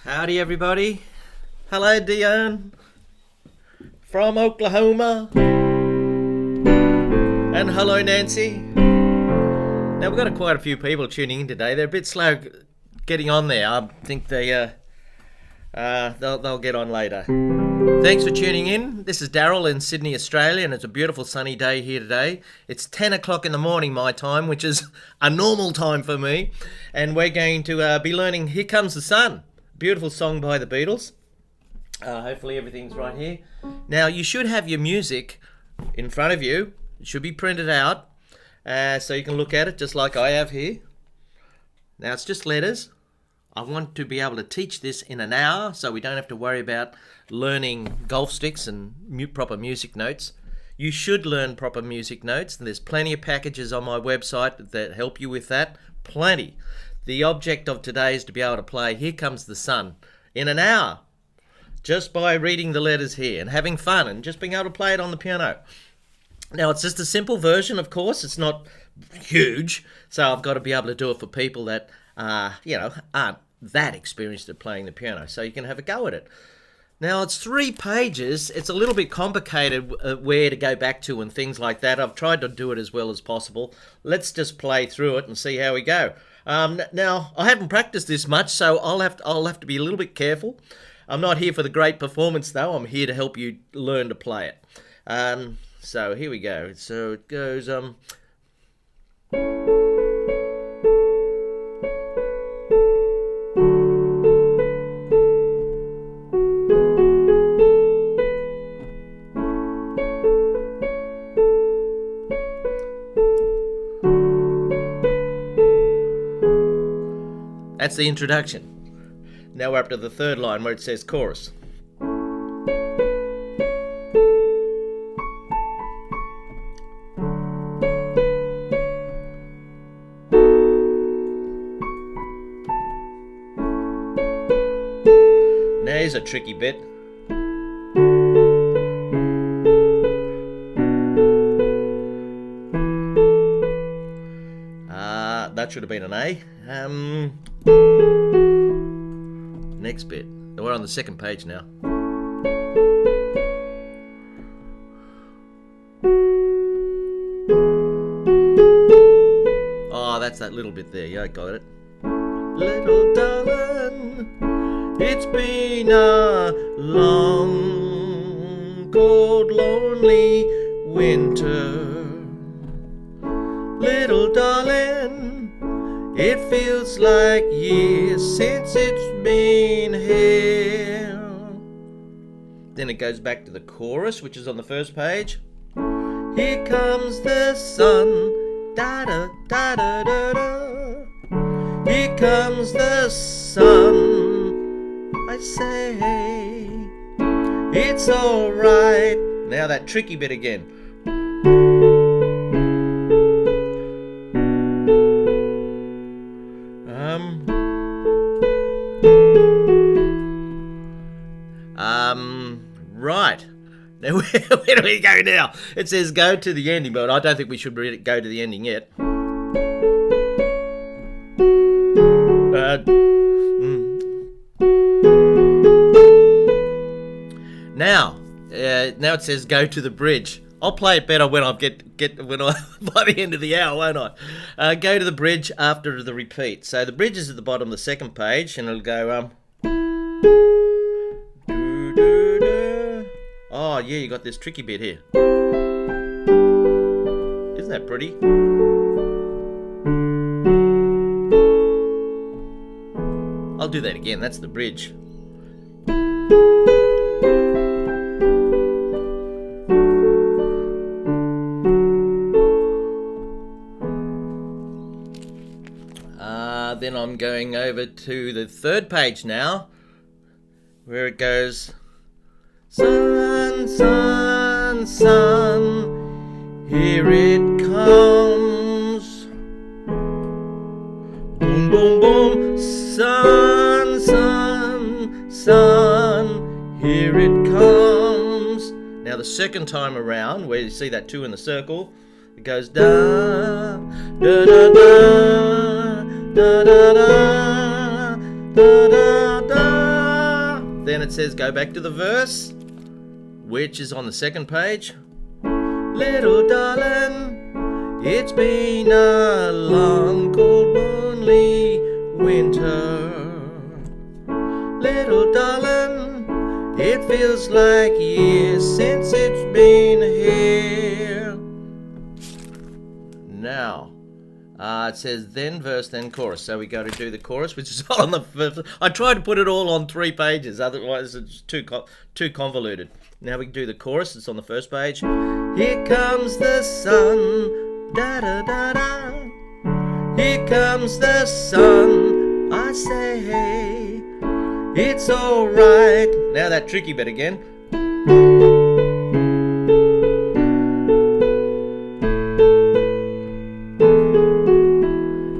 Howdy, everybody. Hello, Dion from Oklahoma. And hello, Nancy. Now, we've got quite a few people tuning in today. They're a bit slow getting on there. I think they'll get on later. Thanks for tuning in. This is Daryl in Sydney, Australia, and it's a beautiful sunny day here today. It's 10 o'clock in the morning my time, which is a normal time for me. And we're going to be learning Here Comes the Sun. Beautiful song by the Beatles. Hopefully everything's right here. Now, you should have your music in front of you. It should be printed out so you can look at it just like I have here. Now, it's just letters. I want to be able to teach this in an hour so we don't have to worry about learning golf sticks and proper music notes. You should learn proper music notes, and there's plenty of packages on my website that help you with that. Plenty. The object of today is to be able to play Here Comes the Sun in an hour just by reading the letters here and having fun and just being able to play it on the piano. Now, it's just a simple version, of course. It's not huge, so I've got to be able to do it for people that, aren't that experienced at playing the piano, so you can have a go at it. Now, it's 3 pages. It's a little bit complicated where to go back to and things like that. I've tried to do it as well as possible. Let's just play through it and see how we go. Now, I haven't practiced this much, so I'll have to be a little bit careful. I'm not here for the great performance, though. I'm here to help you learn to play it. So here we go. So it goes. That's the introduction. Now we're up to the 3rd line where it says chorus. Now here's a tricky bit. That should have been an A. Next bit. We're on the 2nd page now. Oh, that's that little bit there. Yeah, I got it. Little darling, it's been a long, cold, lonely winter. Little darling, it feels like years since it's been here. Then it goes back to the chorus, which is on the 1st page. Here comes the sun, da da da da da da. Here comes the sun, I say. It's alright. Now that tricky bit again. Right. Now, where do we go now? It says go to the ending, but I don't think we should go to the ending yet. Now it says go to the bridge. I'll play it better when I get by the end of the hour, won't I? Go to the bridge after the repeat. So the bridge is at the bottom of the 2nd page, and it'll go Oh yeah, you got this tricky bit here. Isn't that pretty? I'll do that again. That's the bridge. Then I'm going over to the 3rd page now, where it goes, sun, sun, sun, here it comes. Boom, boom, boom, sun, sun, sun, here it comes. Now the 2nd time around, where you see that 2 in the circle, it goes da, da, da, da. Da da da da da da then it says go back to the verse, which is on the second page. Little darling, it's been a long, cold, lonely winter. Little darling, it feels like years since it's been here. Now, it says then verse, then chorus. So we go to do the chorus, which is on the first. I tried to put it all on 3 pages, otherwise it's too convoluted. Now we do the chorus. It's on the first page. Here comes the sun, da da da da. Here comes the sun. I say, hey, it's all right. Now that tricky bit again.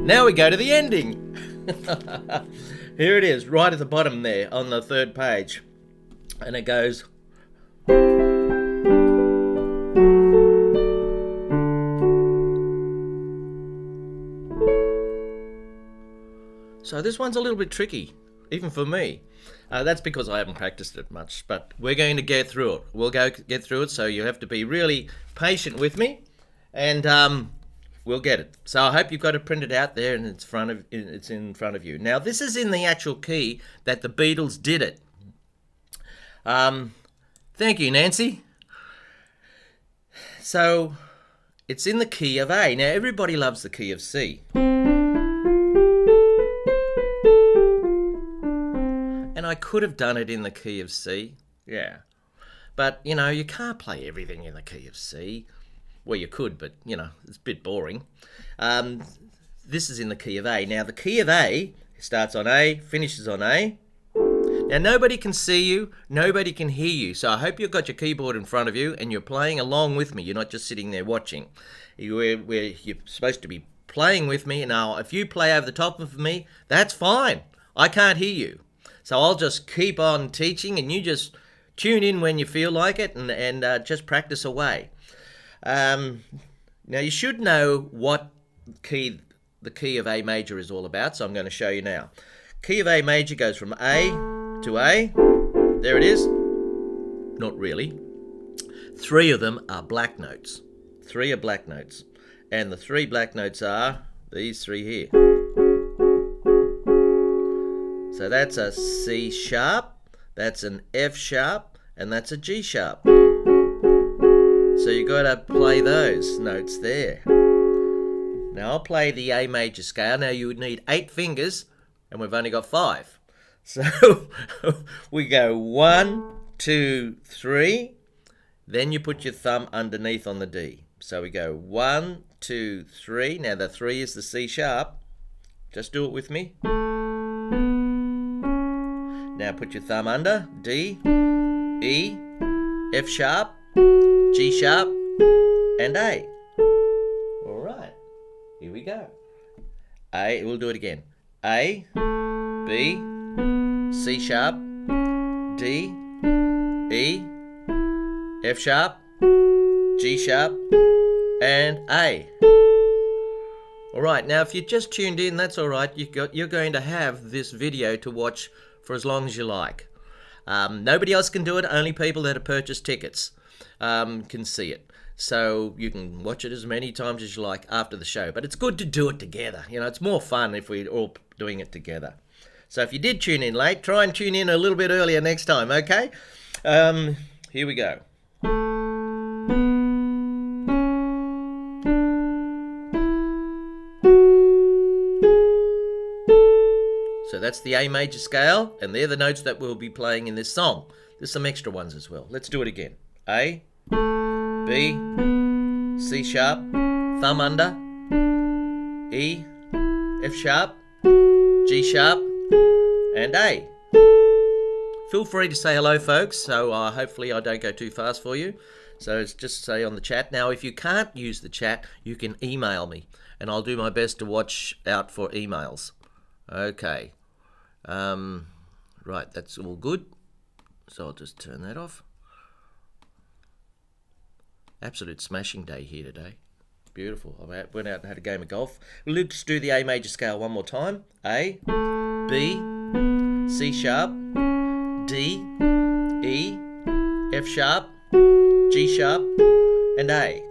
Now we go to the ending. Here it is, right at the bottom there on the 3rd page. And it goes. So this one's a little bit tricky, even for me. That's because I haven't practiced it much, but we're going to get through it. We'll get through it, so you have to be really patient with me, and we'll get it. So I hope you've got it printed out there, and it's in front of you. Now this is in the actual key that the Beatles did it. Thank you, Nancy. So it's in the key of A. Now everybody loves the key of C. And I could have done it in the key of C, yeah. But, you know, you can't play everything in the key of C. Well, you could, but, you know, it's a bit boring. This is in the key of A. Now, the key of A starts on A, finishes on A. Now, nobody can see you, nobody can hear you, so I hope you've got your keyboard in front of you and you're playing along with me. You're not just sitting there watching. You're supposed to be playing with me. Now, if you play over the top of me, that's fine. I can't hear you. So I'll just keep on teaching and you just tune in when you feel like it and just practice away. Now you should know what the key of A major is all about, so I'm going to show you now. Key of A major goes from A to A. There it is. Not really. 3 of them are black notes. 3 are black notes. And the 3 black notes are these 3 here. So that's a C sharp, that's an F sharp, and that's a G sharp. So you've got to play those notes there. Now I'll play the A major scale. Now you would need 8 fingers, and we've only got 5. So we go 1, 2, 3, then you put your thumb underneath on the D. So we go 1, 2, 3. Now the 3 is the C sharp. Just do it with me. Now put your thumb under, D, E, F sharp, G sharp, and A. All right, here we go. A, we'll do it again. A, B, C sharp, D, E, F sharp, G sharp, and A. All right, now if you just tuned in, that's all right. You're going to have this video to watch for as long as you like. Nobody else can do it, only people that have purchased tickets can see it. So you can watch it as many times as you like after the show. But it's good to do it together. You know, it's more fun if we're all doing it together. So if you did tune in late, try and tune in a little bit earlier next time, okay? Here we go. So that's the A major scale, and they're the notes that we'll be playing in this song. There's some extra ones as well. Let's do it again. A, B, C sharp, thumb under, E, F sharp, G sharp, and A. Feel free to say hello, folks, so hopefully I don't go too fast for you. So it's just say on the chat. Now, if you can't use the chat, you can email me, and I'll do my best to watch out for emails. Okay. Right, that's all good. So I'll just turn that off. Absolute smashing day here today. Beautiful. I went out and had a game of golf. Let's do the A major scale one more time. A, B, C sharp, D, E, F sharp, G sharp, and A.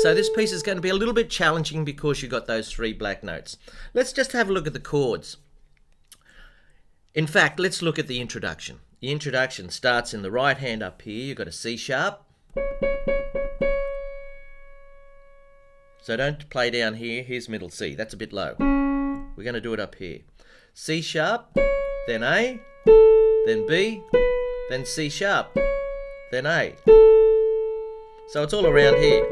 So this piece is going to be a little bit challenging because you've got those 3 black notes. Let's just have a look at the chords. In fact, let's look at the introduction. The introduction starts in the right hand up here. You've got a C sharp. So don't play down here. Here's middle C. That's a bit low. We're going to do it up here. C sharp, then A, then B, then C sharp, then A. So it's all around here.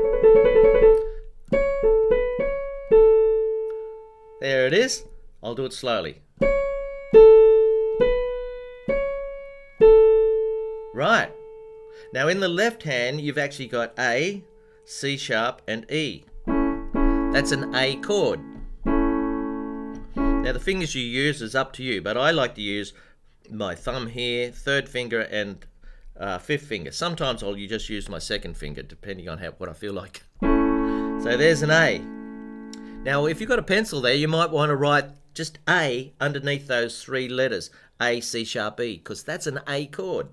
There it is. I'll do it slowly. Right. Now in the left hand, you've actually got A, C sharp, and E. That's an A chord. Now the fingers you use is up to you, but I like to use my thumb here, 3rd finger, and 5th finger. Sometimes I'll just use my 2nd finger, depending on what I feel like. So there's an A. Now if you've got a pencil there, you might want to write just A underneath those 3 letters, A, C sharp, E, because that's an A chord.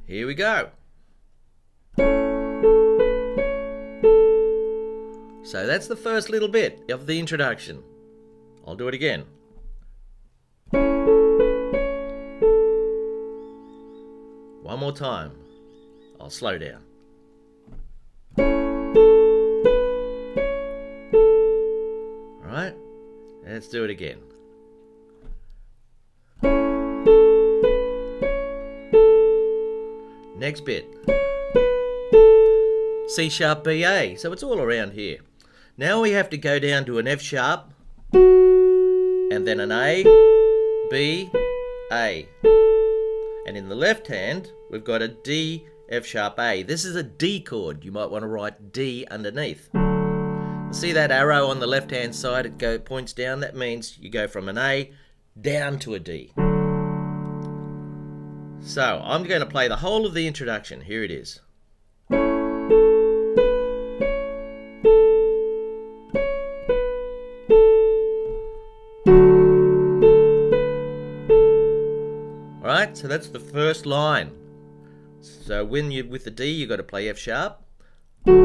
Here we go. So that's the first little bit of the introduction. I'll do it again. One more time. I'll slow down. All right, let's do it again. Next bit. C sharp, B, A. So it's all around here. Now we have to go down to an F sharp, and then an A, B, A. And in the left hand, we've got a D, F sharp, A. This is a D chord. You might want to write D underneath. See that arrow on the left hand side? It points down. That means you go from an A down to a D. So I'm going to play the whole of the introduction. Here it is. Alright, so that's the first line. So when you're with the D, you've got to play F sharp. You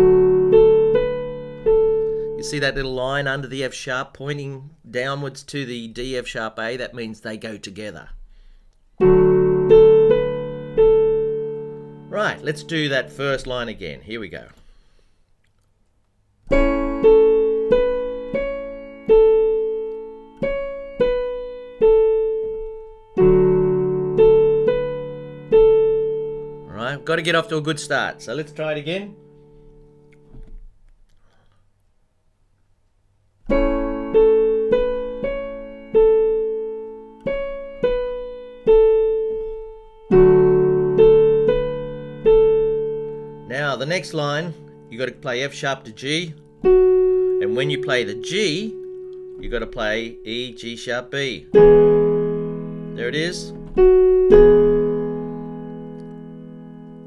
see that little line under the F sharp pointing downwards to the D, F sharp, A? That means they go together. Right, let's do that first line again. Here we go. Alright, got to get off to a good start. So let's try it again. Now the next line, you got to play F sharp to G, and when you play the G, you got to play E, G sharp, B. There it is.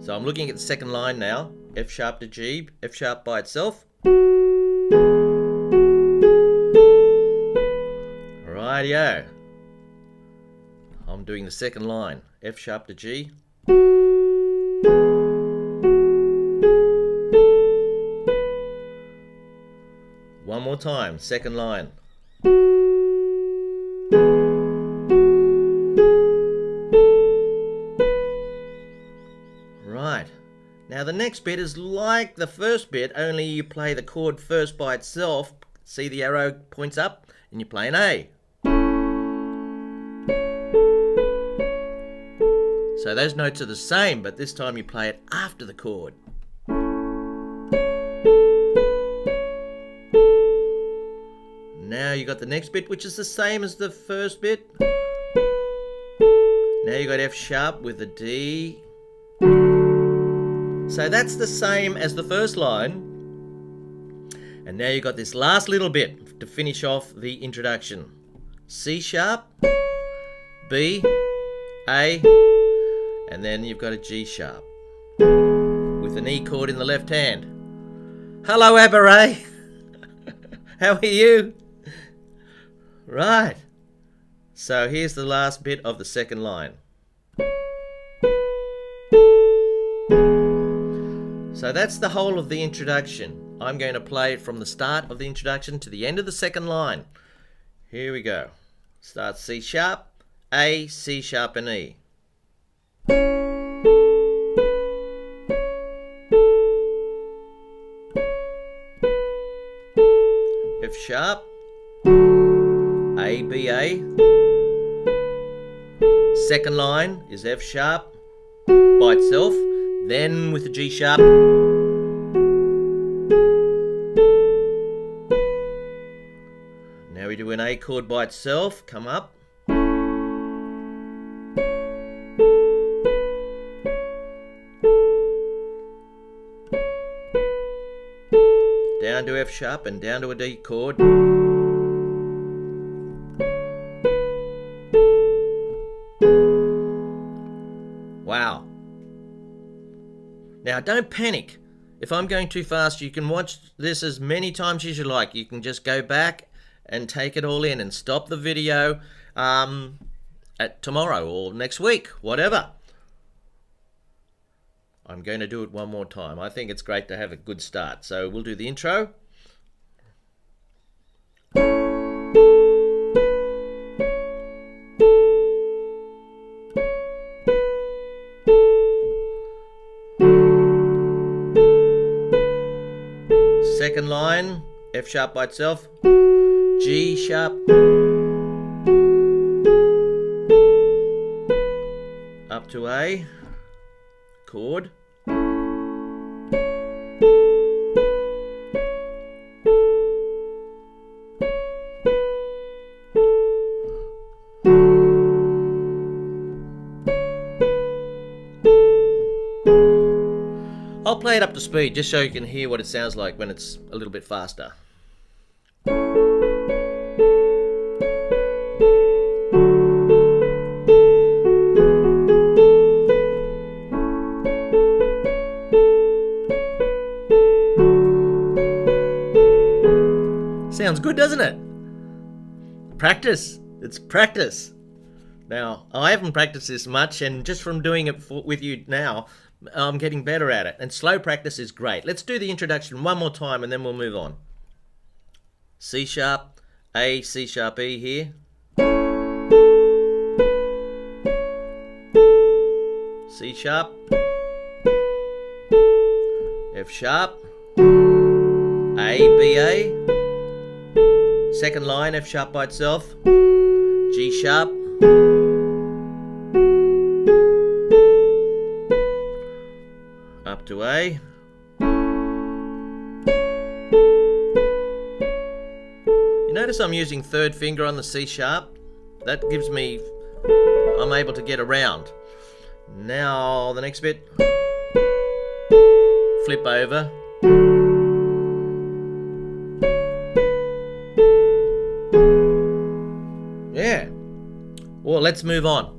So I'm looking at the second line now. F sharp to G, F sharp by itself. Rightio. I'm doing the second line. F sharp to G. One more time, second line. Right. Now the next bit is like the first bit, only you play the chord first by itself. See the arrow points up and you play an A. So those notes are the same, but this time you play it after the chord. Now you got the next bit, which is the same as the first bit. Now you got F sharp with a D. So that's the same as the first line. And now you got this last little bit to finish off the introduction. C sharp, B, A, and then you've got a G sharp with an E chord in the left hand. Hello, Abaray. How are you? Right. So here's the last bit of the second line. So that's the whole of the introduction. I'm going to play it from the start of the introduction to the end of the second line. Here we go. Start C sharp, A, C sharp and E. F sharp, A, B, A. Second line is F sharp by itself, then with the G sharp. Now we do an A chord by itself, come up. Down to F sharp and down to a D chord. Wow. Now don't panic. If I'm going too fast, you can watch this as many times as you like. You can just go back and take it all in and stop the video at tomorrow or next week, whatever. I'm going to do it one more time. I think it's great to have a good start. So we'll do the intro. Second line, F sharp by itself, G sharp, up to A, chord, I'll play it up to speed just so you can hear what it sounds like when it's a little bit faster. Sounds good, doesn't it? Practice. It's practice. Now, I haven't practiced this much, and just from doing it with you now, I'm getting better at it. And slow practice is great. Let's do the introduction one more time, and then we'll move on. C sharp, A, C sharp, E here. C sharp, F sharp, A, B, A. Second line, F sharp by itself, G sharp, up to A. You notice I'm using third finger on the C sharp? That gives me, I'm able to get around. Now the next bit, flip over. Yeah. Well, let's move on.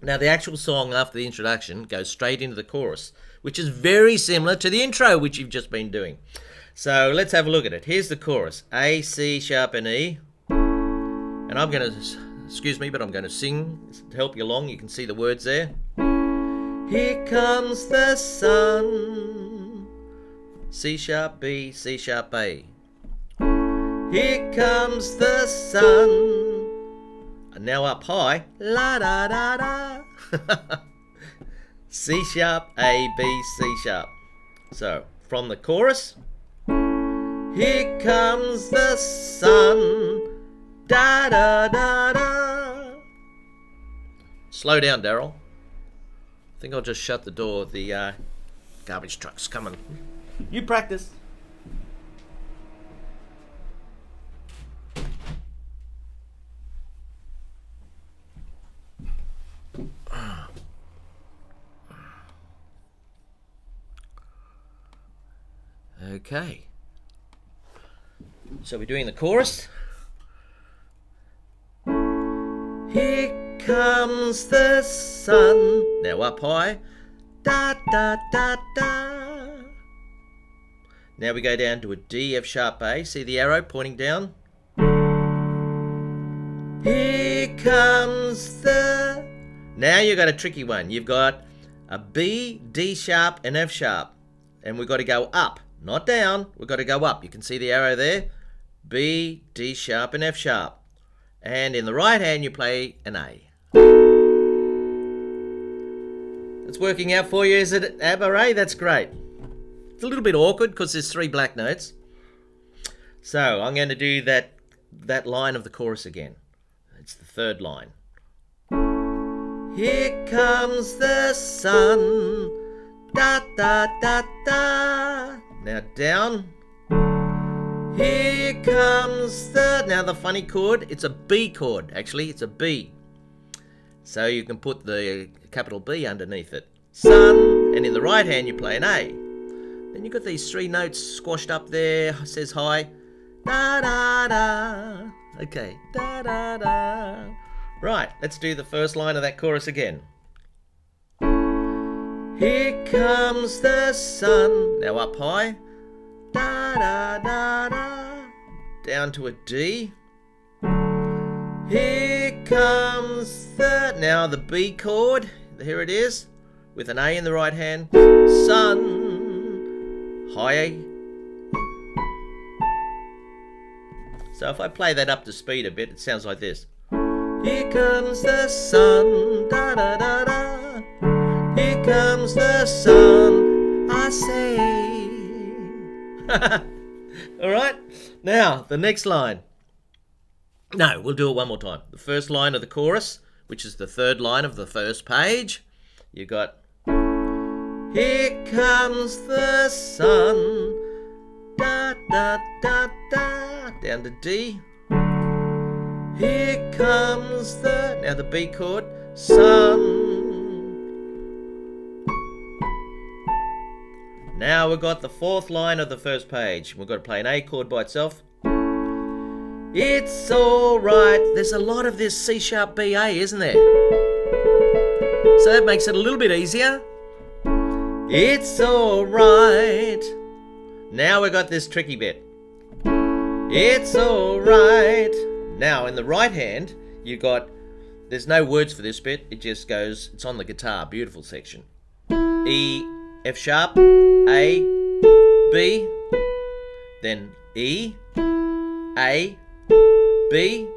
Now the actual song after the introduction goes straight into the chorus, which is very similar to the intro which you've just been doing. So let's have a look at it. Here's the chorus. A, C sharp and E. And I'm going to, excuse me, but I'm going to sing to help you along. You can see the words there. Here comes the sun. C sharp, B, C sharp, A. Here comes the sun. And now up high, la da da da. C sharp, A, B, C sharp. So from the chorus, here comes the sun, da da da da. Slow down, Daryl. I think I'll just shut the door. The garbage truck's coming. You practice. Okay. So we're doing the chorus. Here comes the sun. Now up high. Da da da da. Now we go down to a D, F sharp, A. See the arrow pointing down? Here comes the... Now you've got a tricky one. You've got a B, D sharp, and F sharp. And we've got to go up, not down. We've got to go up. You can see the arrow there. B, D sharp, and F sharp. And in the right hand, you play an A. It's working out for you, is it, Abba Ray? That's great. It's a little bit awkward because there's 3 black notes. So I'm going to do that line of the chorus again. It's the 3rd line. Here comes the sun, da da da da. Now down. Here comes the... Now the funny chord, it's a B chord, actually, it's a B. So you can put the capital B underneath it. Sun, and in the right hand you play an A. Then you've got these 3 notes squashed up there, says high. Da da da. Okay, da da da. Right, let's do the first line of that chorus again. Here comes the sun. Now up high. Da da da da. Down to a D. Here comes the... Now the B chord. Here it is. With an A in the right hand. Sun. High A. So if I play that up to speed a bit, it sounds like this. Here comes the sun, da da da da. Here comes the sun, I say. Alright, now the next line. No, we'll do it one more time. The first line of the chorus, which is the 3rd line of the first page. You got, here comes the sun, da da da da, down to D. Here comes the... Now the B chord. Sun. Now we've got the 4th line of the first page. We've got to play an A chord by itself. It's alright. There's a lot of this C sharp B A, isn't there? So that makes it a little bit easier. It's alright. Now we've got this tricky bit. It's alright. Now, in the right hand, you've got, there's no words for this bit, it just goes, it's on the guitar, beautiful section. E, F sharp, A, B, then E, A, B,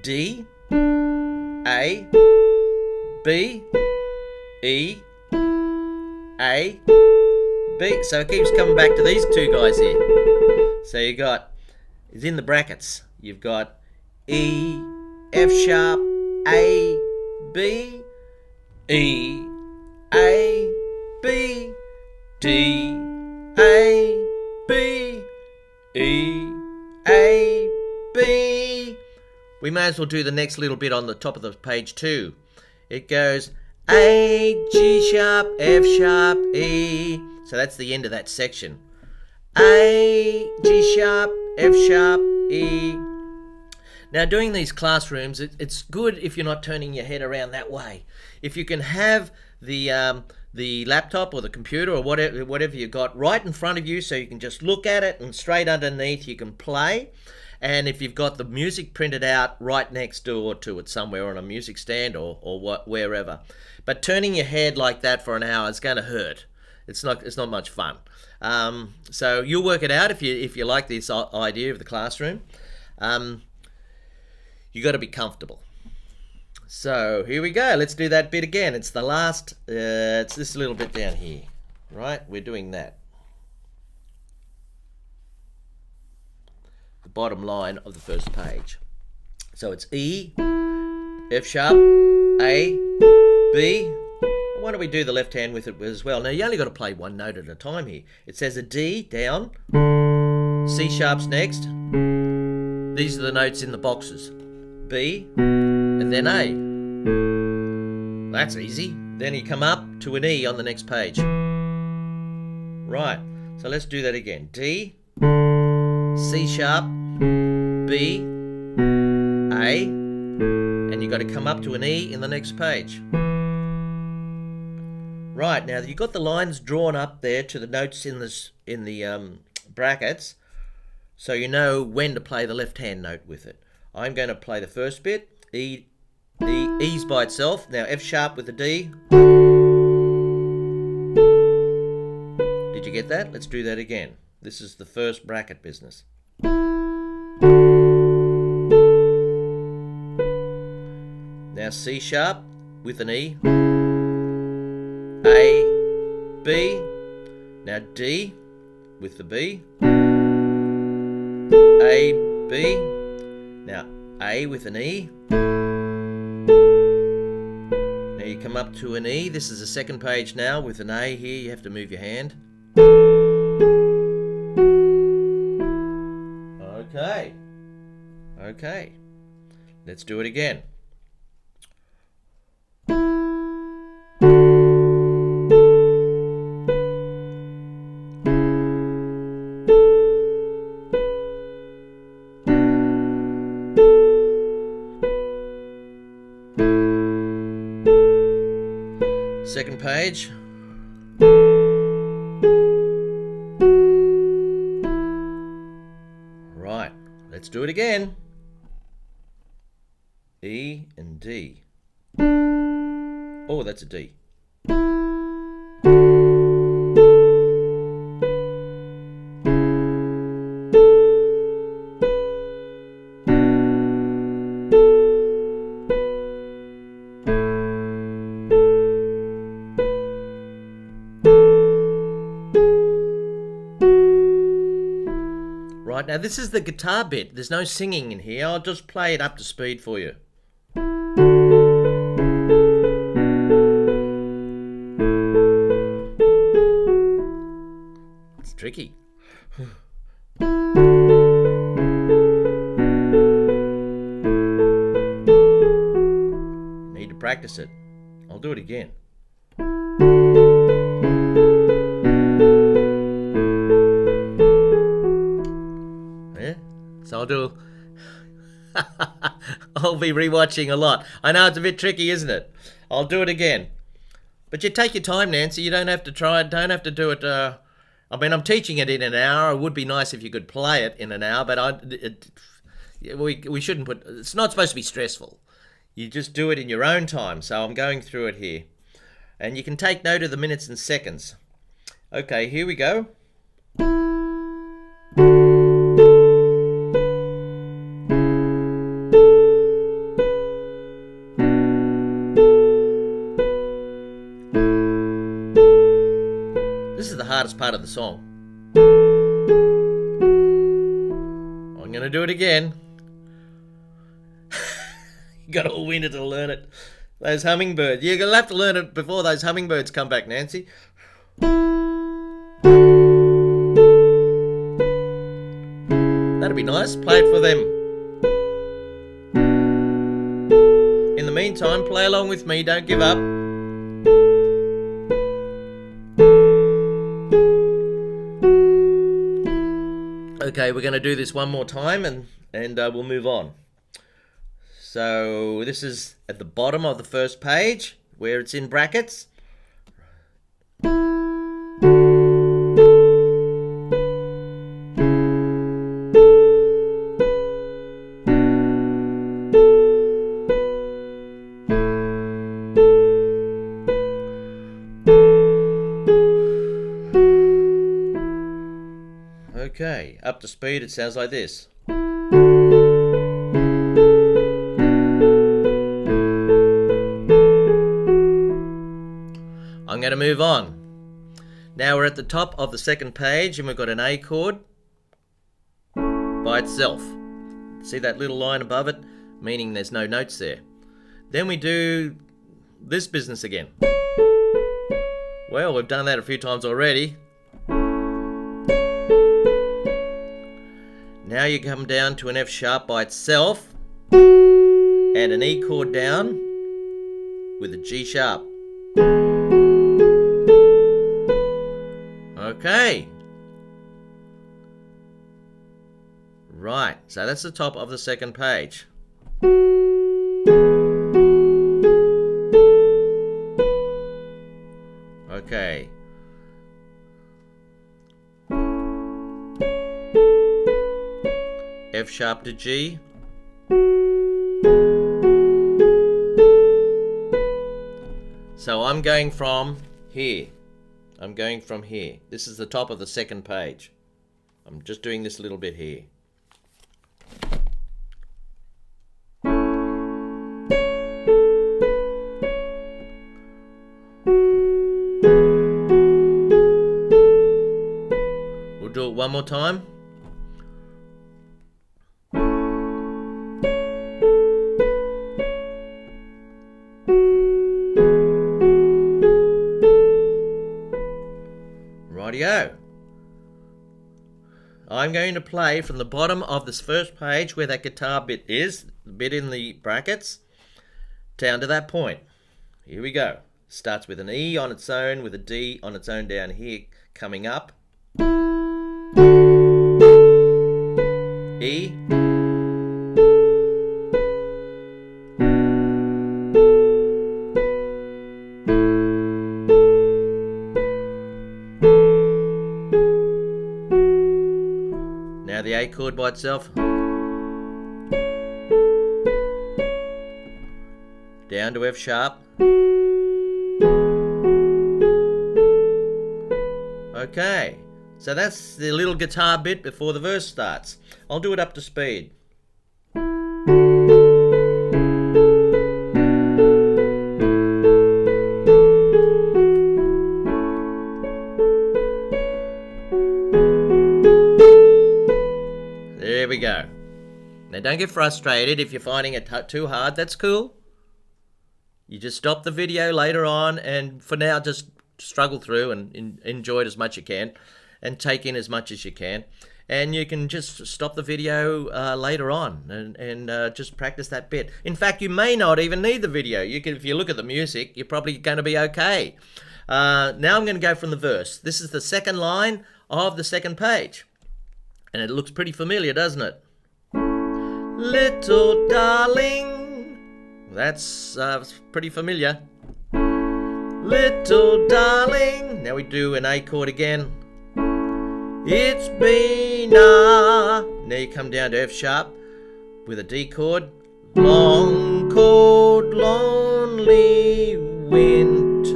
D, A, B, E, A, B. So it keeps coming back to these 2 guys here. So you got, it's in the brackets. You've got E, F sharp, A, B, E, A, B, D, A, B, E, A, B. We may as well do the next little bit on the top of the page too. It goes A, G sharp, F sharp, E. So that's the end of that section. A, G sharp, F sharp, E. Now, doing these classrooms, it's good if you're not turning your head around that way. If you can have the laptop or the computer or whatever you got right in front of you, so you can just look at it, and straight underneath you can play. And if you've got the music printed out right next door to it somewhere on a music stand or wherever. But turning your head like that for an hour is going to hurt. It's not much fun. So you'll work it out if you like this idea of the classroom. You got to be comfortable. So here we go. Let's do that bit again. It's the last. It's this little bit down here, right? We're doing that. The bottom line of the first page. So it's E, F sharp, A, B. Why don't we do the left hand with it as well? Now you only got to play 1 note at a time here. It says a D down, C sharp's next. These are the notes in the boxes. B, and then A. That's easy. Then you come up to an E on the next page. Right, so let's do that again. D, C sharp, B, A, and you've got to come up to an E in the next page. Right, now you've got the lines drawn up there to the notes in the brackets, so you know when to play the left hand note with it. I'm going to play the first bit, E's by itself. Now F sharp with a D. Did you get that? Let's do that again. This is the first bracket business. Now C sharp with an E. A, B. Now D with the B. A, B. Now A with an E. Now you come up to an E. This is the second page now with an A here. You have to move your hand. Okay. Okay. Let's do it again. Second page. Right, let's do it again. E and D. Oh, that's a D. Right, now this is the guitar bit. There's no singing in here. I'll just play it up to speed for you. It's tricky. Need to practice it. I'll do it again. So I'll be rewatching a lot. I know it's a bit tricky, isn't it? I'll do it again. But you take your time, Nancy. You don't have to try it. Don't have to do it. I mean, I'm teaching it in an hour. It would be nice if you could play it in an hour, but we shouldn't put. It's not supposed to be stressful. You just do it in your own time. So I'm going through it here, and you can take note of the minutes and seconds. Okay, here we go. This is the hardest part of the song. I'm going to do it again. You got all winter to learn it. Those hummingbirds. You're going to have to learn it before those hummingbirds come back, Nancy. That'd be nice. Play it for them. In the meantime, play along with me. Don't give up. Okay, we're going to do this one more time and we'll move on. So this is at the bottom of the first page where it's in brackets. Okay, up to speed, it sounds like this. I'm going to move on. Now we're at the top of the second page and we've got an A chord by itself. See that little line above it? Meaning there's no notes there. Then we do this business again. Well, we've done that a few times already. Now you come down to an F sharp by itself and an E chord down with a G sharp. Okay. Right, so that's the top of the second page. Okay. F sharp to G. So I'm going from here. I'm going from here. This is the top of the second page. I'm just doing this little bit here. We'll do it one more time. Rightio. I'm going to play from the bottom of this first page where that guitar bit is, the bit in the brackets, down to that point. Here we go. Starts with an E on its own, with a D on its own down here, coming up. E. Now the A chord by itself. Down to F sharp. Okay, so that's the little guitar bit before the verse starts. I'll do it up to speed. There we go. Now don't get frustrated if you're finding it too hard. That's cool. You just stop the video later on, and for now just struggle through and enjoy it as much as you can and take in as much as you can. And you can just stop the video later on and just practice that bit. In fact, you may not even need the video. You can, if you look at the music, you're probably going to be okay. Now I'm going to go from the verse. This is the second line of the second page. And it looks pretty familiar, doesn't it? Little darling. That's pretty familiar. Little darling. Now we do an A chord again. It's been a... Now you come down to F sharp with a D chord. Long, cold, lonely winter.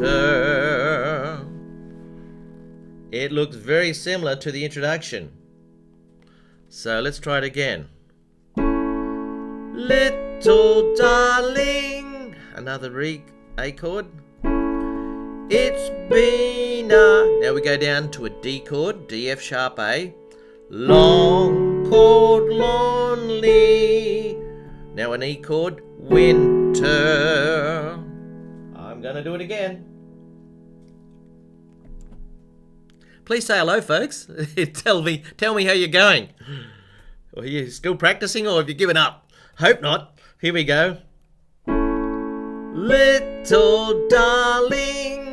It looks very similar to the introduction. So let's try it again. Little darling. Another A chord. It's been a... Now we go down to a D chord, D, F sharp, A. Long, cold, lonely. Now an E chord, winter. I'm going to do it again. Please say hello, folks. tell me how you're going. Are you still practicing or have you given up? Hope not. Here we go. Little darling.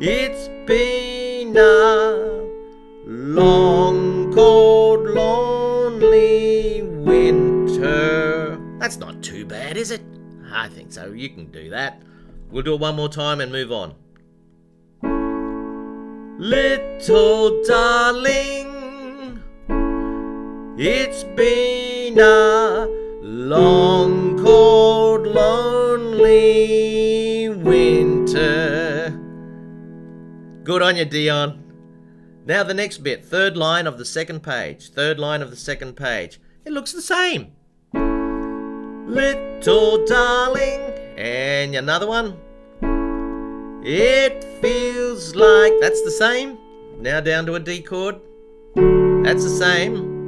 It's been a long, cold, lonely winter. That's not too bad, is it? I think so. You can do that. We'll do it one more time and move on. Little darling, it's been a long, cold, lonely winter. Good on you, Dion. Now the next bit, third line of the second page. Third line of the second page. It looks the same. Little darling. And another one. It feels like... That's the same. Now down to a D chord. That's the same.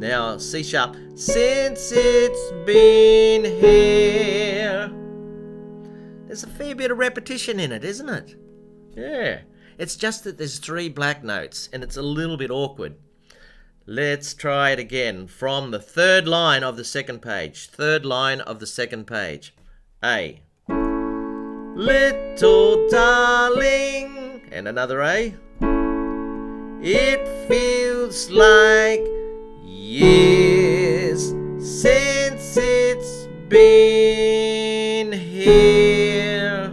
Now C sharp. Since it's been here. There's a fair bit of repetition in it, isn't it? Yeah, it's just that there's 3 black notes and it's a little bit awkward. Let's try it again from the third line of the second page. Third line of the second page. A. Little darling. And another A. It feels like years since it's been here.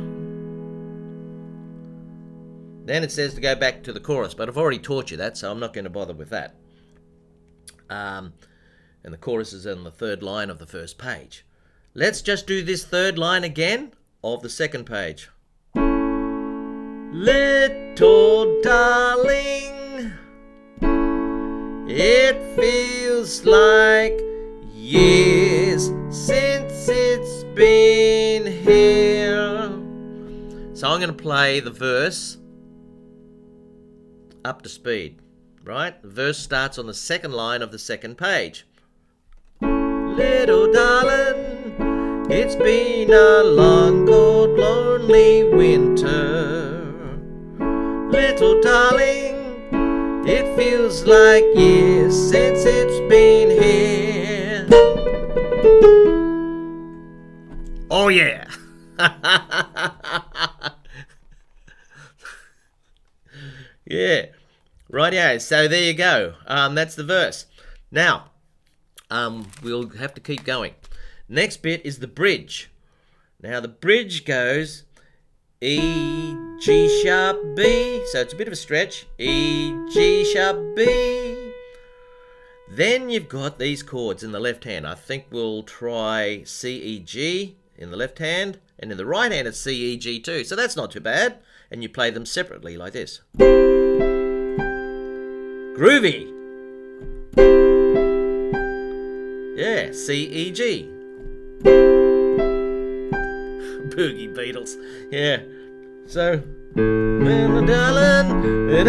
Then it says to go back to the chorus, but I've already taught you that, so I'm not going to bother with that. And the chorus is on the third line of the first page. Let's just do this third line again of the second page. Little darling, it feels like years since it's been here. So I'm going to play the verse up to speed, right? The verse starts on the second line of the second page. Little darling, it's been a long, cold, lonely winter. Little darling, it feels like years since it's been here. Oh yeah. Yeah. Rightio. So there you go. That's the verse. Now, we'll have to keep going. Next bit is the bridge. Now the bridge goes E, G sharp, B. So it's a bit of a stretch. E, G sharp, B. Then you've got these chords in the left hand. I think we'll try C, E, G in the left hand. And in the right hand it's C, E, G too. So that's not too bad. And you play them separately like this. Groovy. Yeah, C, E, G. Boogie Beatles. Yeah. So, little darling, little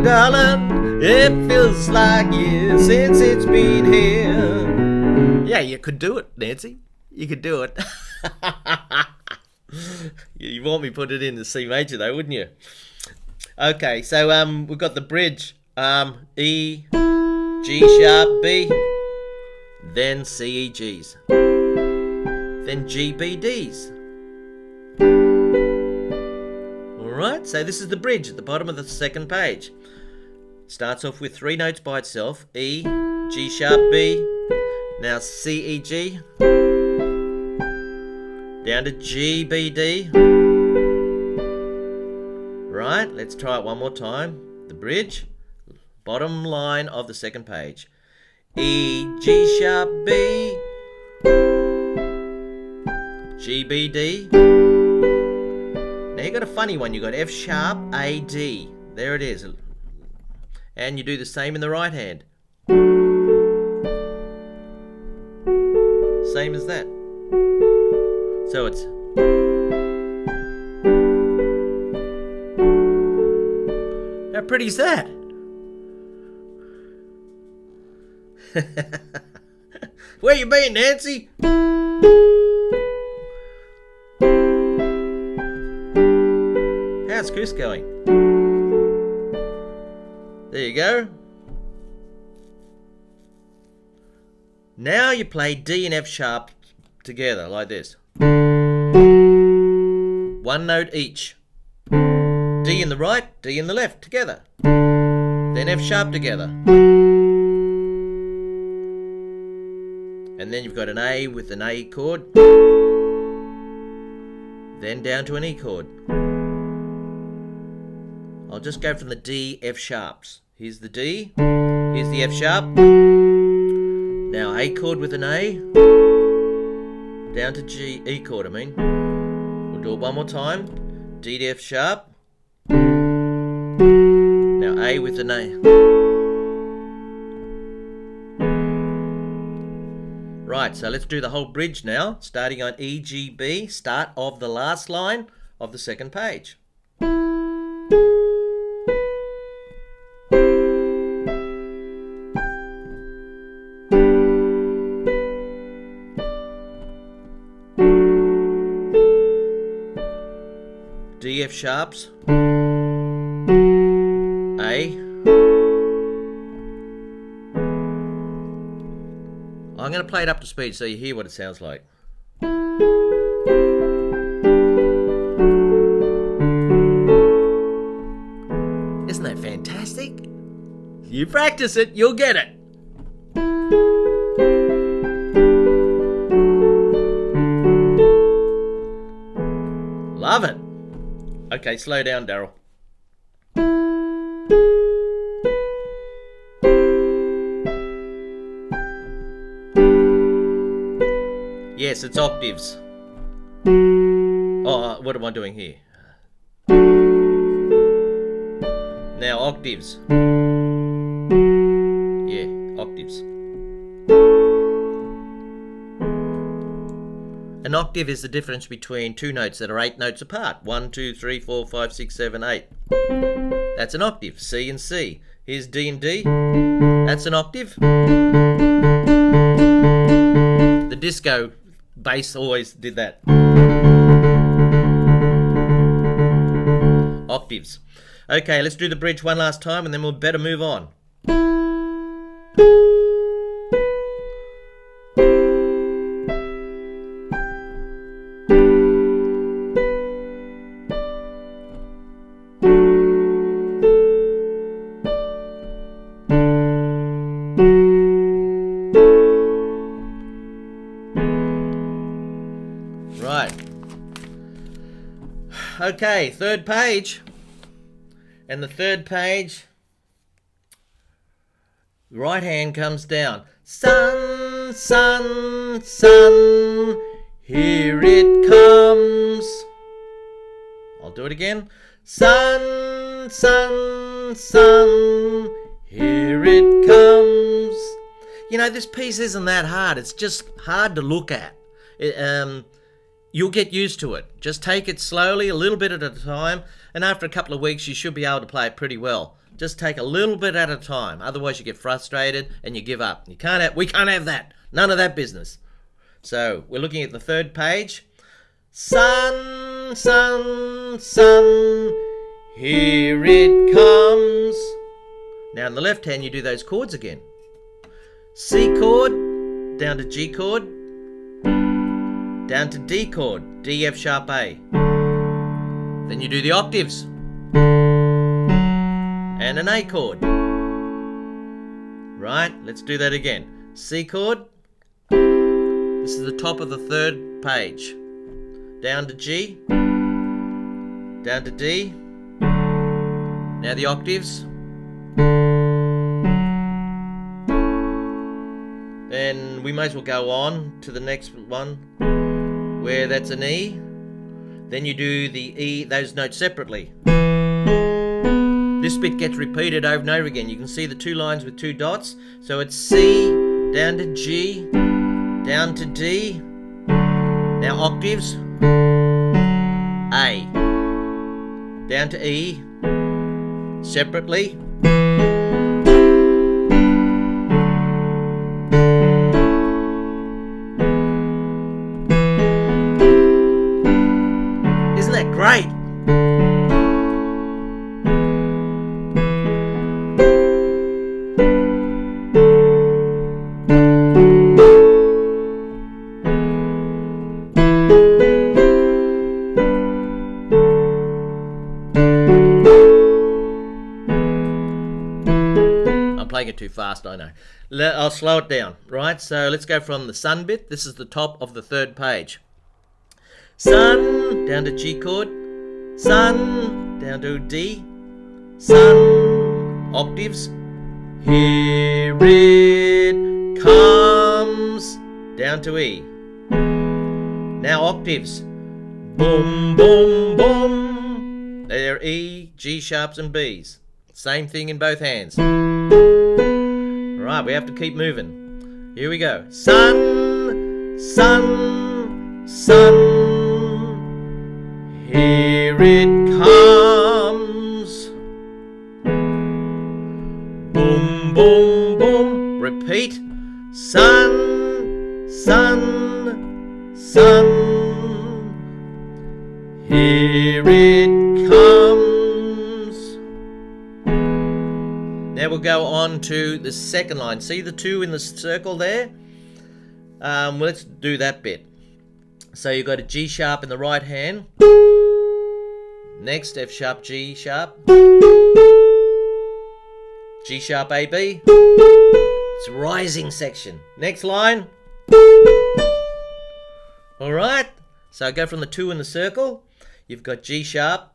darling, it feels like years since it's been here. Yeah, you could do it, Nancy. You could do it. You want me to put it in the C major though, wouldn't you? Okay, so we've got the bridge. E, G sharp, B, then C, E, Gs, then G, B, Ds. Alright, so this is the bridge at the bottom of the second page. Starts off with 3 notes by itself. E, G sharp, B, now C, E, G, down to G, B, D. Right, let's try it one more time. The bridge, bottom line of the second page. E, G sharp, B, G, B, D. Now you got a funny one. You got F sharp, A, D. There it is. And you do the same in the right hand. Same as that. So it's how pretty is that? Where you been, Nancy? How's Chris going? There you go. Now you play D and F sharp together like this. 1 note each. D in the right, D in the left together. Then F sharp together. And then you've got an A with an A chord. Then down to an E chord. I'll just go from the D, F sharps. Here's the D, here's the F sharp. Now A chord with an A, down to G, E chord I mean. We'll do it one more time. D to F sharp. Now A with an A. Right, so let's do the whole bridge now, starting on E, G, B, start of the last line of the second page. D, F sharps, A. I'm going to play it up to speed so you hear what it sounds like. Isn't that fantastic? You practice it, you'll get it. Love it. Okay, slow down, Daryl. Yes, it's octaves. Oh, what am I doing here? Now octaves. Yeah, octaves. An octave is the difference between two notes that are 8 notes apart. 1, 2, 3, 4, 5, 6, 7, 8. That's an octave. C and C. Here's D and D. That's an octave. The disco bass always did that. Octaves. Okay, let's do the bridge one last time and then we'll better move on. Right. Okay, third page. And the third page, right hand comes down. Sun, sun, sun, here it comes. I'll do it again. Sun, sun, sun, here it comes. You know, this piece isn't that hard. It's just hard to look at. You'll get used to it. Just take it slowly, a little bit at a time, and after a couple of weeks you should be able to play it pretty well. Just take a little bit at a time. Otherwise you get frustrated and you give up. We can't have that. None of that business. So we're looking at the third page. Sun, sun, sun, here it comes. Now in the left hand you do those chords again. C chord, down to G chord, down to D chord, D, F sharp, A. Then you do the octaves. And an A chord. Right, let's do that again. C chord. This is the top of the third page. Down to G. Down to D. Now the octaves. Then we may as well go on to the next one, where that's an E. Then you do the E, those notes separately. This bit gets repeated over and over again. You can see the two lines with two dots. So it's C, down to G, down to D. Now octaves. A. Down to E. Separately. Isn't that great? Playing it too fast, I know. I'll slow it down, right? So let's go from the sun bit. This is the top of the third page. Sun, down to G chord. Sun, down to D. Sun, octaves. Here it comes. Down to E. Now octaves. Boom, boom, boom. They're E, G sharps and Bs. Same thing in both hands. Right, we have to keep moving. Here we go. Sun, sun, sun. Here it comes. Boom, boom, boom. Repeat. Sun, sun, sun. Here it comes. Now we'll go on to the second line. See the two in the circle there? Let's do that bit. So you've got a G sharp in the right hand. Next, F sharp, G sharp. G sharp, A, B. It's a rising section. Next line. Alright, so I go from the two in the circle. You've got G sharp,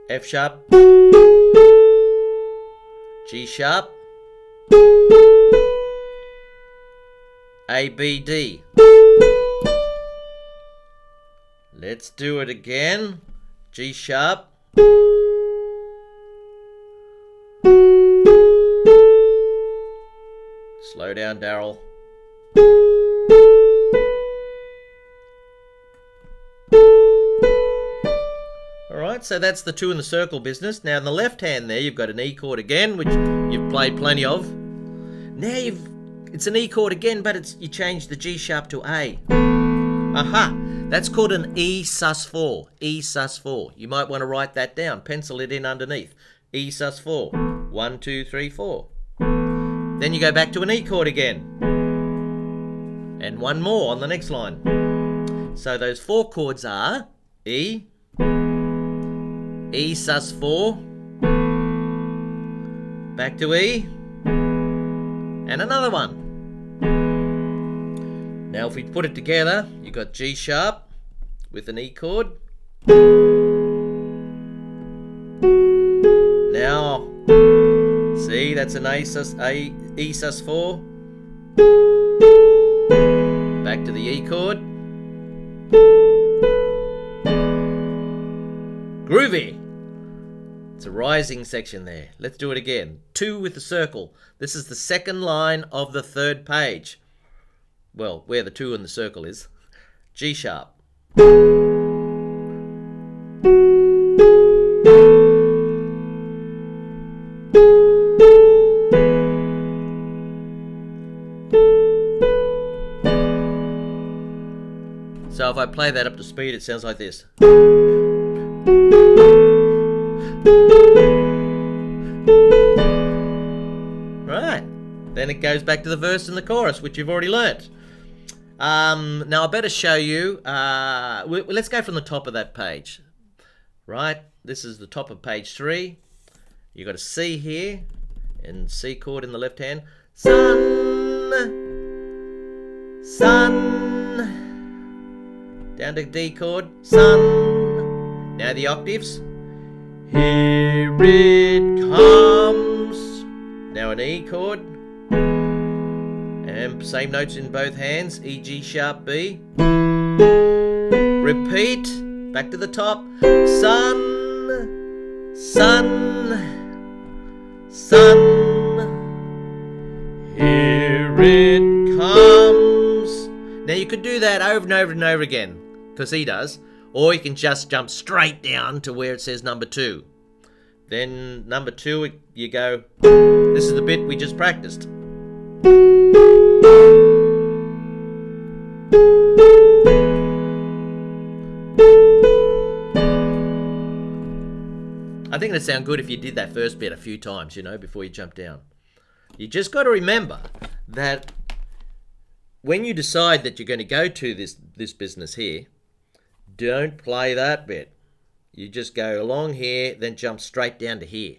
F sharp, G sharp, A, B, D. Let's do it again. G sharp. Slow down, Daryl. Alright, so that's the two in the circle business. Now in the left hand there, you've got an E chord again, which you've played plenty of. Now it's an E chord again, but you changed the G sharp to A. Aha! That's called an E sus4. E sus4. You might want to write that down. Pencil it in underneath. E sus4. 1, 2, 3, 4. Then you go back to an E chord again. And one more on the next line. So those 4 chords are E, E sus4, back to E, and another one. Now if we put it together, you've got G sharp with an E chord. Now, see, that's an E sus4. Back to the E chord. Groovy! It's a rising section there. Let's do it again. 2 with the circle. This is the second line of the 3rd page. Well, where the 2 in the circle is. G sharp. So if I play that up to speed, it sounds like this. Right. Then it goes back to the verse and the chorus, which you've already learnt. Now I better show you. Let's go from the top of that page. Right. This is the top of page 3. You've got a C here, and C chord in the left hand. Sun, sun. Down to D chord. Sun. Now the octaves. Here it comes. Now an E chord. And same notes in both hands. E, G sharp, B. Repeat. Back to the top. Sun, sun, sun. Here it comes. Now you could do that over and over and over again, because he does. Or you can just jump straight down to where it says number 2. Then number 2, you go, this is the bit we just practiced. I think it'd sound good if you did that first bit a few times, before you jump down. You just got to remember that when you decide that you're going to go to this business here, don't play that bit. You just go along here, then jump straight down to here.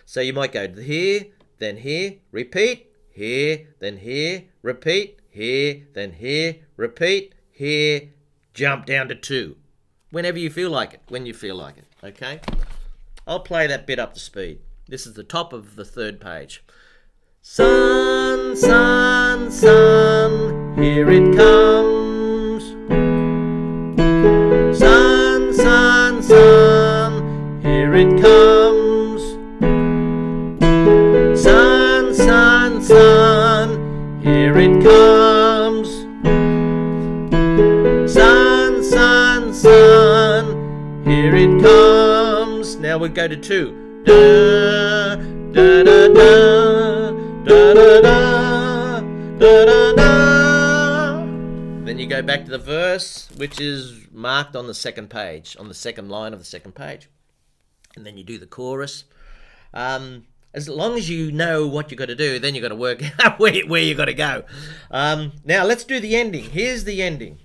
So you might go to here, then here, repeat, here, then here, repeat, here, then here, repeat, here, jump down to 2. Whenever you feel like it, when you feel like it, okay? I'll play that bit up to speed. This is the top of the 3rd page. Sun, sun, sun, here it comes. Sun, sun, sun, here it comes. Sun, sun, sun, here it comes. Sun, sun, sun, here it comes. Now we go to 2. Da, da, da, da, da, da, da, da, da, da. Then you go back to the verse, which is marked on the 2nd page, on the 2nd line of the 2nd page. And then you do the chorus. As long as you know what you've got to do, then you've got to work out where you've got to go. Now let's do the ending. Here's the ending.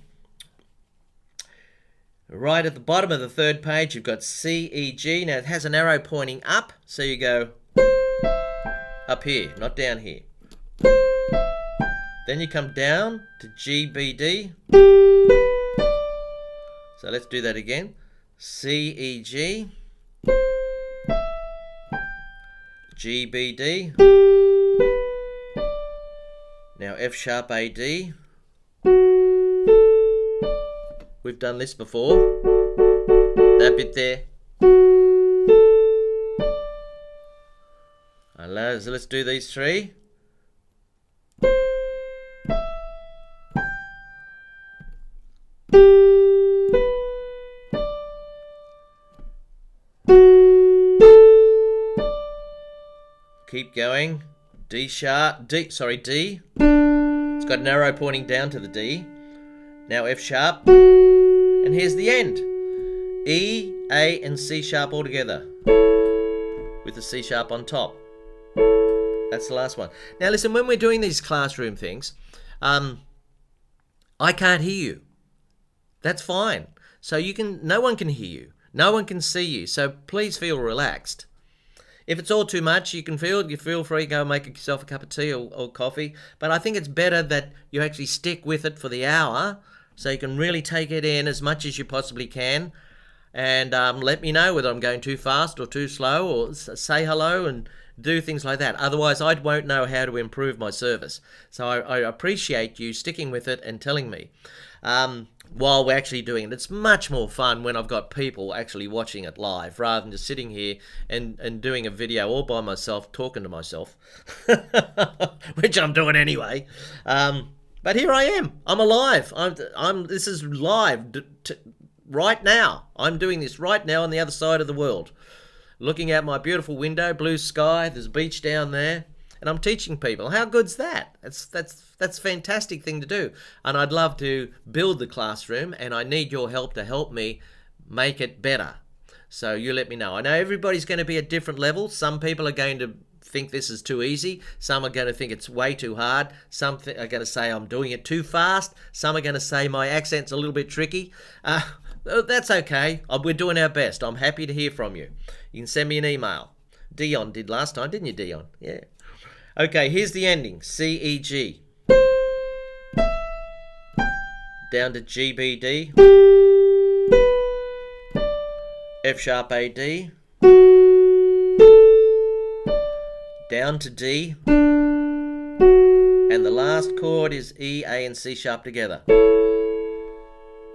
Right at the bottom of the 3rd page, you've got C, E, G. Now it has an arrow pointing up, so you go up here, not down here. Then you come down to G, B, D. So let's do that again. C, E, G. G, B, D. Now F sharp, A, D. We've done this before. That bit there. So let's do these three. Keep going. D sharp, D. It's got an arrow pointing down to the D. Now F sharp. And here's the end. E, A, and C sharp all together. With the C sharp on top. That's the last one. Now listen, when we're doing these classroom things, I can't hear you. That's fine. So no one can hear you. No one can see you. So please feel relaxed. If it's all too much, you feel free to go make yourself a cup of tea or coffee. But I think it's better that you actually stick with it for the hour so you can really take it in as much as you possibly can. And let me know whether I'm going too fast or too slow, or say hello and do things like that. Otherwise, I won't know how to improve my service. So I appreciate you sticking with it and telling me while we're actually doing it. It's much more fun when I've got people actually watching it live rather than just sitting here and doing a video all by myself, talking to myself, which I'm doing anyway. But here I am. I'm alive. This is live right now. I'm doing this right now on the other side of the world. Looking out my beautiful window, blue sky, there's a beach down there, and I'm teaching people. How good's that? That's a fantastic thing to do. And I'd love to build the classroom, and I need your help to help me make it better. So you let me know. I know everybody's going to be at different levels. Some people are going to think this is too easy. Some are going to think it's way too hard. Some are going to say I'm doing it too fast. Some are going to say my accent's a little bit tricky. That's okay. We're doing our best. I'm happy to hear from you. You can send me an email. Dion did last time, didn't you, Dion? Yeah. Okay, here's the ending. C, E, G. Down to G, B, D. F sharp, A, D. Down to D. And the last chord is E, A, and C sharp together.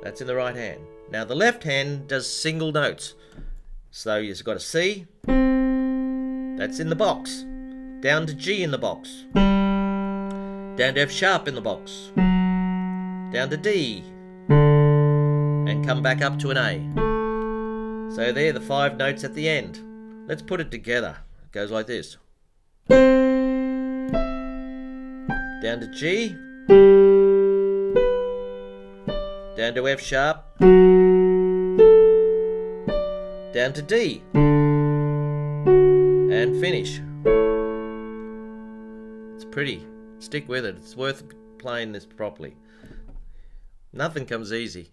That's in the right hand. Now the left hand does single notes. So you've got a C. That's in the box. Down to G in the box. Down to F sharp in the box. Down to D. And come back up to an A. So there are the 5 notes at the end. Let's put it together. It goes like this. Down to G. Down to F sharp. Down to D. And finish. It's pretty. Stick with it. It's worth playing this properly. Nothing comes easy.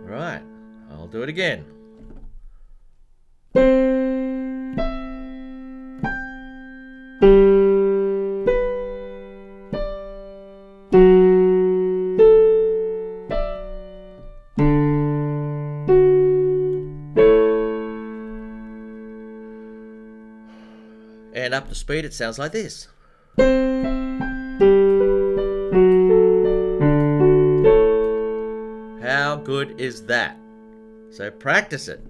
Right, I'll do it again. And up to speed, it sounds like this. How good is that? So practice it.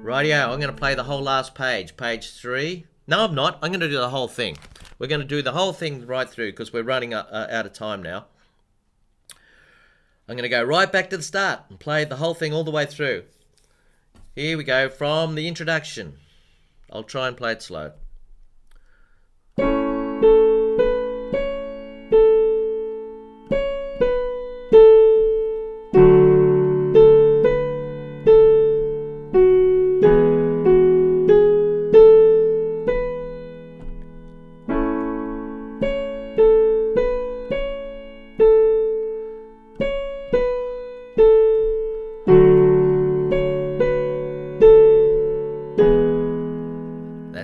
Rightio, I'm going to play the whole last page, page 3. No, I'm not. I'm going to do the whole thing. We're going to do the whole thing right through because we're running out of time now. I'm going to go right back to the start and play the whole thing all the way through. Here we go from the introduction. I'll try and play it slow.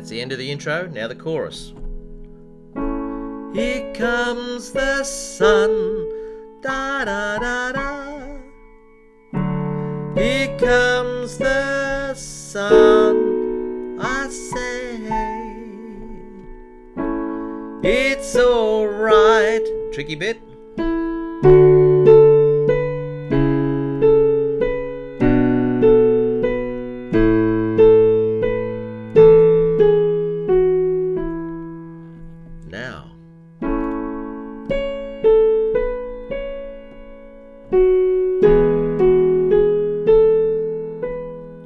That's the end of the intro. Now the chorus. Here comes the sun, da da da da. Here comes the sun, I say. It's alright. Tricky bit. Now.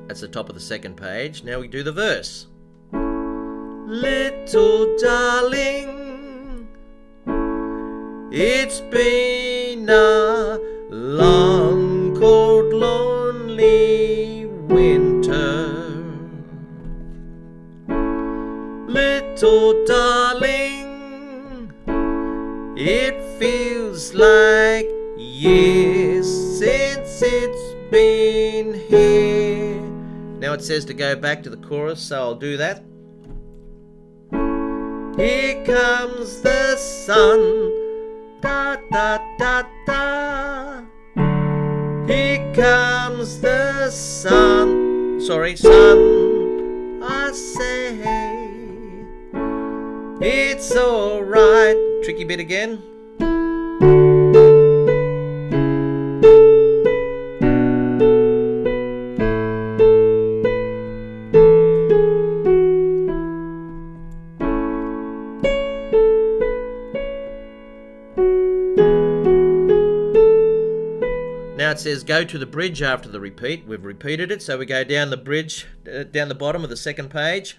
That's the top of the second page. Now we do the verse. Little darling, it's been a long, cold, lonely winter. Little darling, it feels like years since it's been here. Now it says to go back to the chorus, so I'll do that. Here comes the sun, da da da da. Here comes the sun, sorry, sun, I say. It's alright. Tricky bit again. Now it says go to the bridge after the repeat. We've repeated it, so we go down the bridge, down the bottom of the second page.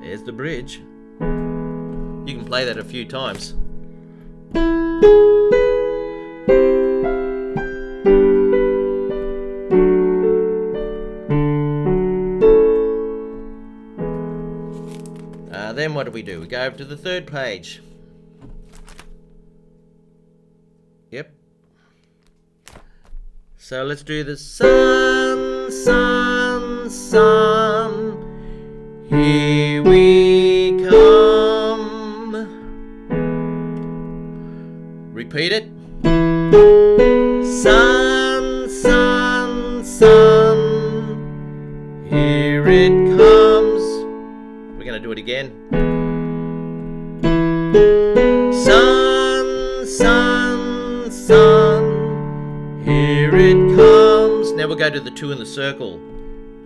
There's the bridge. You can play that a few times. Then what do? We go over to the third page. Yep. So let's do the sun, sun, sun. Here we come. Repeat it. Sun, sun, sun. Here it comes. We're going to do it again. Sun, sun, sun. Here it comes. Now we'll go to the two in the circle.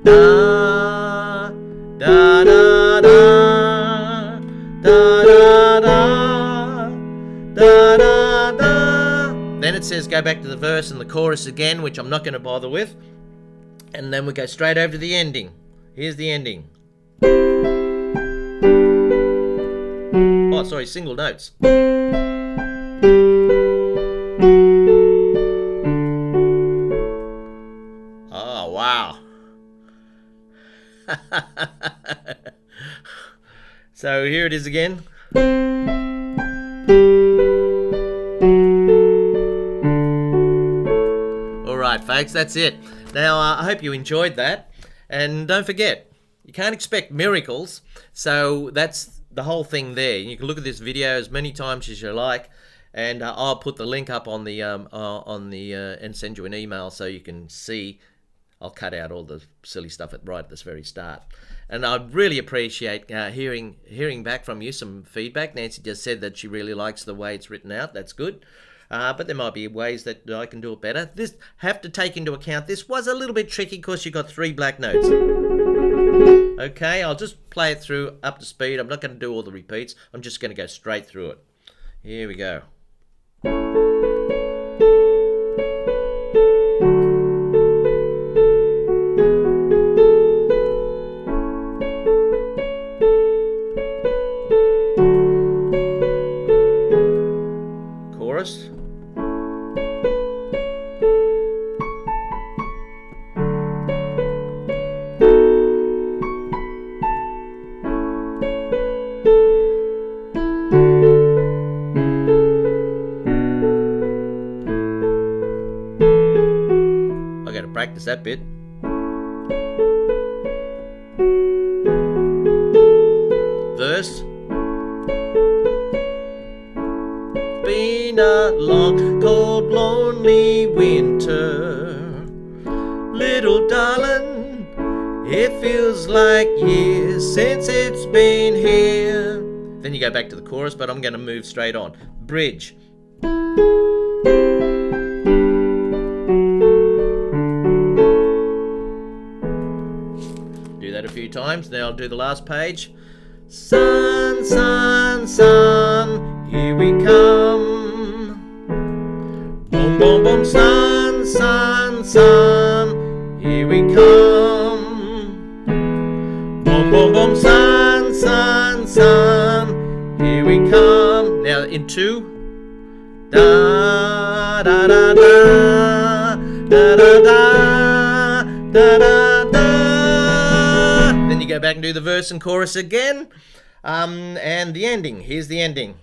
Da, da, da, da. Da, da, da. Da, da, da. Then it says go back to the verse and the chorus again, which I'm not going to bother with. And then we go straight over to the ending. Here's the ending. Oh, sorry, single notes. Oh, wow. So here it is again. All right, folks, that's it. Now, I hope you enjoyed that. And don't forget, you can't expect miracles. So that's the whole thing there. You can look at this video as many times as you like, and I'll put the link up on the and send you an email so you can see. I'll cut out all the silly stuff right at this very start. And I'd really appreciate hearing back from you, some feedback. Nancy just said that she really likes the way it's written out. That's good. But there might be ways that I can do it better. This have to take into account this was a little bit tricky because you got 3 black notes. Okay, I'll just play it through up to speed. I'm not going to do all the repeats. I'm just going to go straight through it. Here we go. Chorus. practice that bit. Verse. Been a long, cold, lonely winter, little darling, it feels like years since it's been here. Then you go back to the chorus, but I'm going to move straight on. Bridge. Do that a few times. Now I'll do the last page. Sun, sun, sun, here we come. Boom, boom, boom, sun, sun, sun, here we come. Boom, boom, boom, sun, sun, sun, here we come. Now in two. Da, da, da, da, da, da, da, da, da, da. Then you go back and do the verse and chorus again. And the ending. Here's the ending.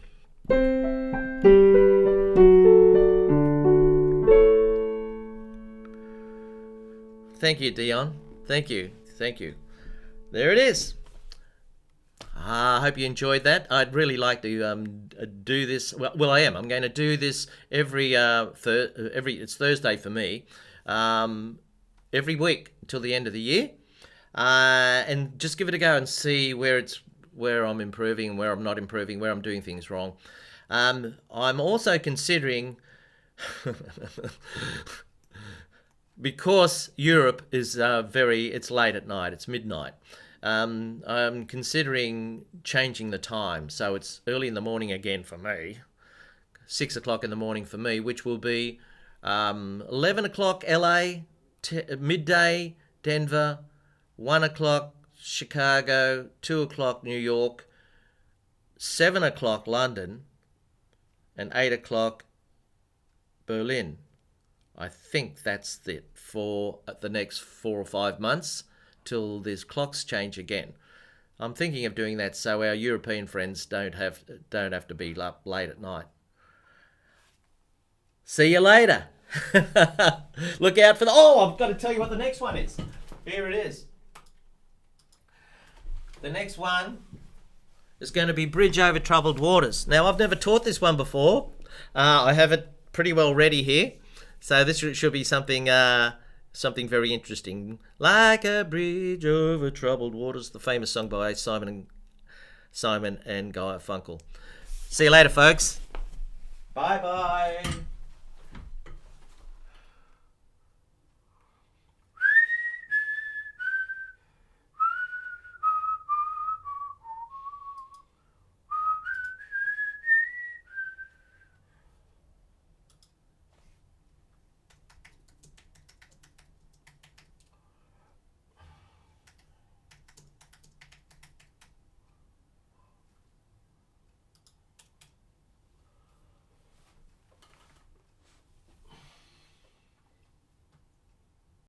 Thank you, Dion. Thank you. Thank you. There it is. I hope you enjoyed that. I'd really like to do this. Well, I am. I'm going to do this every it's Thursday for me, every week until the end of the year, and just give it a go and see where I'm improving, where I'm not improving, where I'm doing things wrong. I'm also considering, because Europe is it's late at night, it's midnight. I'm considering changing the time, so it's early in the morning again for me, 6 o'clock in the morning for me, which will be 11 o'clock LA, midday Denver, 1 o'clock Chicago, 2 o'clock New York, 7 o'clock London, and 8 o'clock Berlin. I think that's it for the next 4 or 5 months till these clocks change again. I'm thinking of doing that so our European friends don't have to be up late at night. See you later. Look out for I've got to tell you what the next one is. Here it is. The next one is going to be Bridge Over Troubled Waters. Now, I've never taught this one before. I have it pretty well ready here. So this should be something very interesting. Like a bridge over troubled waters, the famous song by Simon and Garfunkel. See you later, folks. Bye-bye.